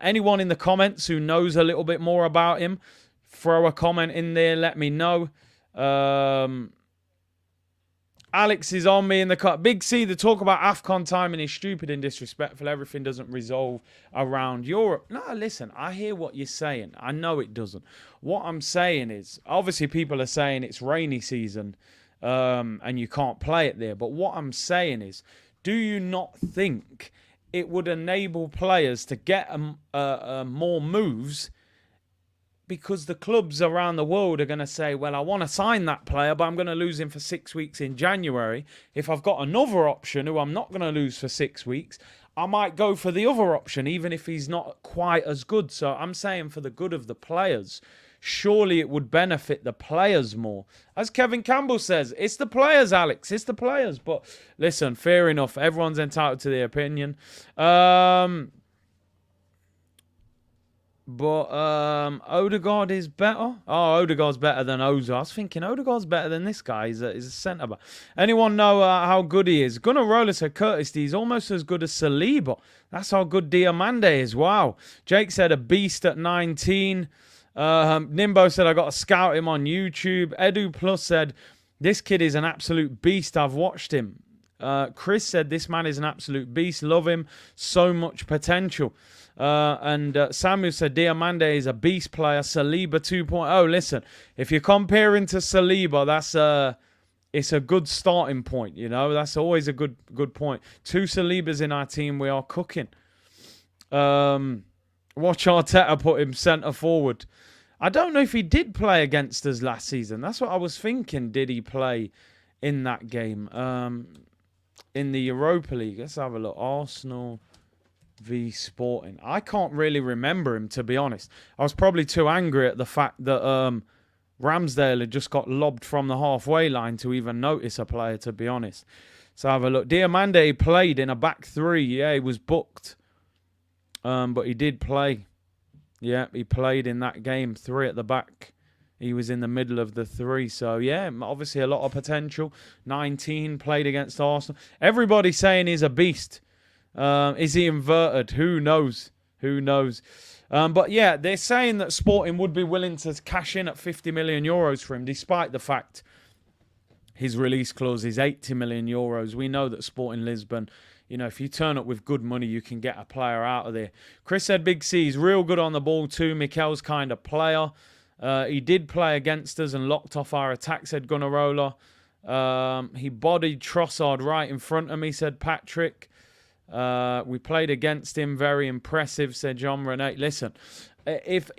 Anyone in the comments who knows a little bit more about him, throw a comment in there, let me know. Alex is on me in the cut. Big C, the talk about AFCON timing is stupid and disrespectful. Everything doesn't resolve around Europe. No, listen, I hear what you're saying. I know it doesn't. What I'm saying is, obviously people are saying it's rainy season. and you can't play it there. But what I'm saying is, do you not think it would enable players to get more moves? Because the clubs around the world are going to say, well, I want to sign that player, but I'm going to lose him for 6 weeks in January. If I've got another option who I'm not going to lose for 6 weeks, I might go for the other option, even if he's not quite as good. So I'm saying for the good of the players, surely it would benefit the players more. As Kevin Campbell says, it's the players, Alex. It's the players. But listen, fair enough. Everyone's entitled to their opinion. But Odegaard is better. Oh, Odegaard's better than Ozil. I was thinking Odegaard's better than this guy. He's a centre-back. Anyone know how good he is? Gunnar Roller said Curtis D is almost as good as Saliba. That's how good Diomande is. Wow. Jake said a beast at 19. Nimbo said I got to scout him on YouTube. Edu Plus said this kid is an absolute beast. I've watched him. Chris said this man is an absolute beast. Love him. So much potential. And Samuel said Diomande is a beast player. Saliba 2.0. Listen, if you're comparing to Saliba, it's a good starting point. You know, that's always a good point. 2 Salibas in our team, we are cooking. Watch Arteta put him centre forward. I don't know if he did play against us last season. That's what I was thinking. Did he play in that game? In the Europa League. Let's have a look. Arsenal v Sporting. I can't really remember him, to be honest. I was probably too angry at the fact that Ramsdale had just got lobbed from the halfway line to even notice a player, to be honest. So have a look. Diomande played in a back 3. Yeah, he was booked. But he did play. Yeah, he played in that game. 3 at the back. He was in the middle of the 3. So, yeah, obviously a lot of potential. 19, played against Arsenal. Everybody's saying he's a beast. Is he inverted? Who knows? Who knows? But, yeah, they're saying that Sporting would be willing to cash in at 50 million euros for him, despite the fact his release clause is 80 million euros. We know that Sporting Lisbon, you know, if you turn up with good money, you can get a player out of there. Chris said Big C's real good on the ball too. Mikel's kind of player. He did play against us and locked off our attack, said Gunnarola. He bodied Trossard right in front of me, said Patrick. We played against him. Very impressive, said John Renee. Listen,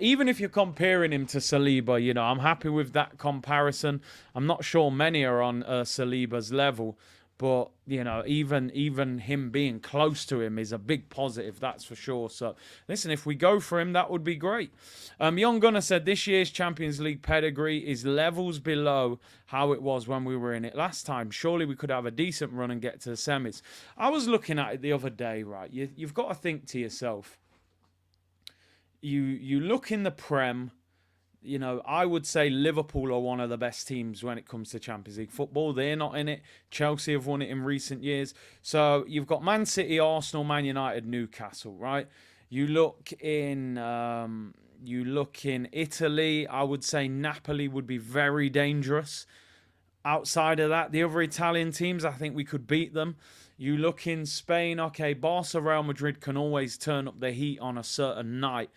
even if you're comparing him to Saliba, you know, I'm happy with that comparison. I'm not sure many are on Saliba's level. But, you know, even him being close to him is a big positive, that's for sure. So, listen, if we go for him, that would be great. Young Gunner said, this year's Champions League pedigree is levels below how it was when we were in it last time. Surely we could have a decent run and get to the semis. I was looking at it the other day, right? You've got to think to yourself. You look in the Prem. You know, I would say Liverpool are one of the best teams when it comes to Champions League football. They're not in it. Chelsea have won it in recent years. So you've got Man City, Arsenal, Man United, Newcastle, right? You look in Italy. I would say Napoli would be very dangerous. Outside of that, the other Italian teams, I think we could beat them. You look in Spain. Okay, Barca, Real Madrid can always turn up the heat on a certain night.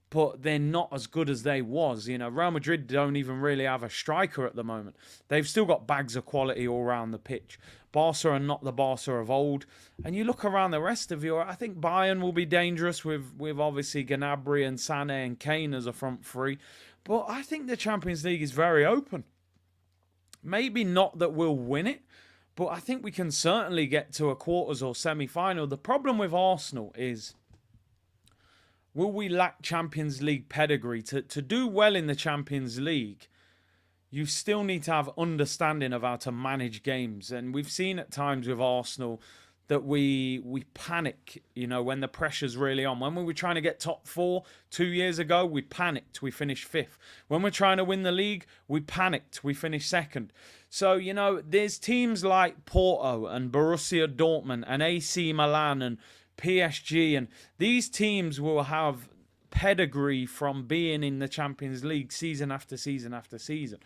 But they're not as good as they was. You know, Real Madrid don't even really have a striker at the moment. They've still got bags of quality all around the pitch. Barca are not the Barca of old. And you look around the rest of Europe, I think Bayern will be dangerous with obviously Gnabry and Sané and Kane as a front three. But I think the Champions League is very open. Maybe not that we'll win it, but I think we can certainly get to a quarters or semi-final. The problem with Arsenal is, will we lack Champions League pedigree? To do well in the Champions League, you still need to have understanding of how to manage games. And we've seen at times with Arsenal that we panic, you know, when the pressure's really on. When we were trying to get top 4 2 years ago, we panicked. We finished 5th. When we're trying to win the league, we panicked. We finished 2nd. So, you know, there's teams like Porto and Borussia Dortmund and AC Milan and PSG, and these teams will have pedigree from being in the Champions League season after season after season.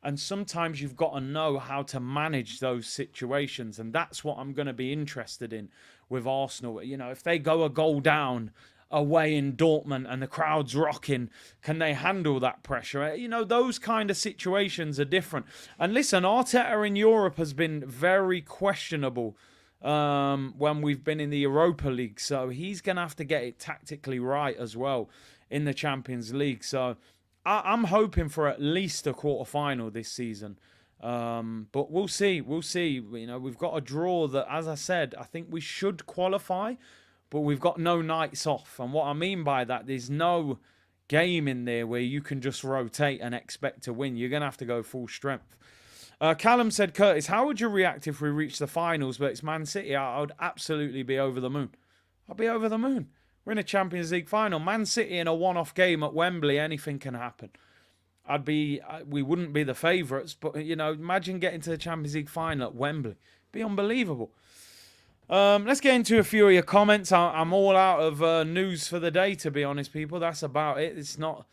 And sometimes you've got to know how to manage those situations. And that's what I'm going to be interested in with Arsenal. You know, if they go a goal down away in Dortmund and the crowd's rocking. Can they handle that pressure? You know, those kind of situations are different. And listen, Arteta in Europe has been very questionable when we've been in the Europa League. So he's going to have to get it tactically right as well in the Champions League. So I'm hoping for at least a quarter-final this season. But we'll see. We'll see. You know, we've got a draw that, as I said, I think we should qualify, but we've got no nights off. And what I mean by that, there's no game in there where you can just rotate and expect to win. You're going to have to go full strength. Callum said, Curtis, how would you react if we reach the finals, but it's Man City? I would absolutely be over the moon. I'd be over the moon. We're in a Champions League final. Man City in a one-off game at Wembley, anything can happen. We wouldn't be the favourites, but, you know, imagine getting to the Champions League final at Wembley. It'd be unbelievable. Let's get into a few of your comments. I'm all out of news for the day, to be honest, people. That's about it. It's not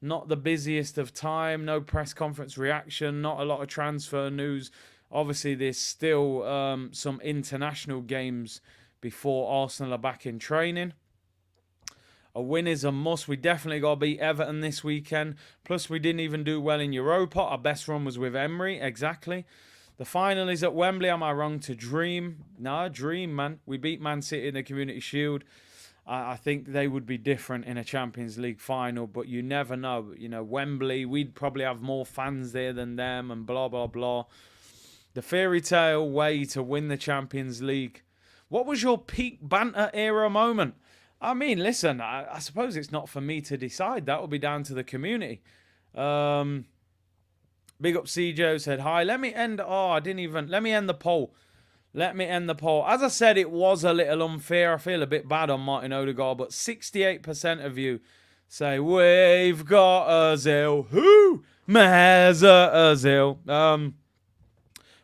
the busiest of time. No press conference reaction. Not a lot of transfer news. Obviously, there's still some international games before Arsenal are back in training. A win is a must. We definitely got to beat Everton this weekend. Plus, we didn't even do well in Europa. Our best run was with Emery. Exactly. The final is at Wembley. Am I wrong to dream? No, dream, man. We beat Man City in the Community Shield. I think they would be different in a Champions League final, but you never know. You know, Wembley, we'd probably have more fans there than them and blah, blah, blah. The fairy tale way to win the Champions League. What was your peak banter era moment? I mean, listen, I suppose it's not for me to decide. That will be down to the community. Big up CJ said, hi. Let me end the poll. Let me end the poll. As I said, it was a little unfair. I feel a bit bad on Martin Odegaard, but 68% of you say, we've got Ozil. Who? Mesut Ozil.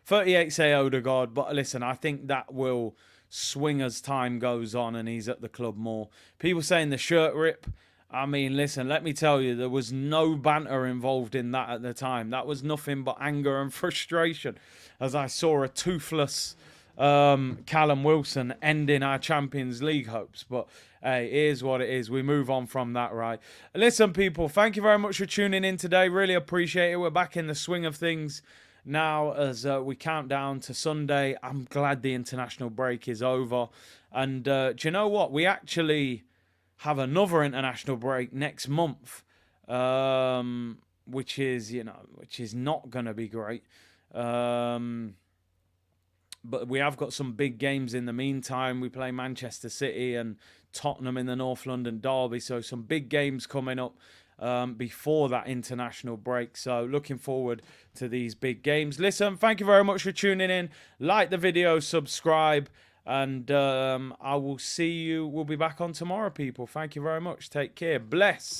38 say Odegaard, but listen, I think that will swing as time goes on and he's at the club more. People saying the shirt rip. I mean, listen, let me tell you, there was no banter involved in that at the time. That was nothing but anger and frustration as I saw a toothless Callum Wilson ending our Champions League hopes. But hey, it is what it is. We move on from that, right? Listen, people, thank you very much for tuning in today. Really appreciate it. We're back in the swing of things now as we count down to Sunday. I'm glad the international break is over. And do you know what? We actually have another international break next month, which is not going to be great. But we have got some big games in the meantime. We play Manchester City and Tottenham in the North London derby. So some big games coming up before that international break. So looking forward to these big games. Listen, thank you very much for tuning in. Like the video, subscribe, and I will see you. We'll be back on tomorrow, people. Thank you very much. Take care. Bless.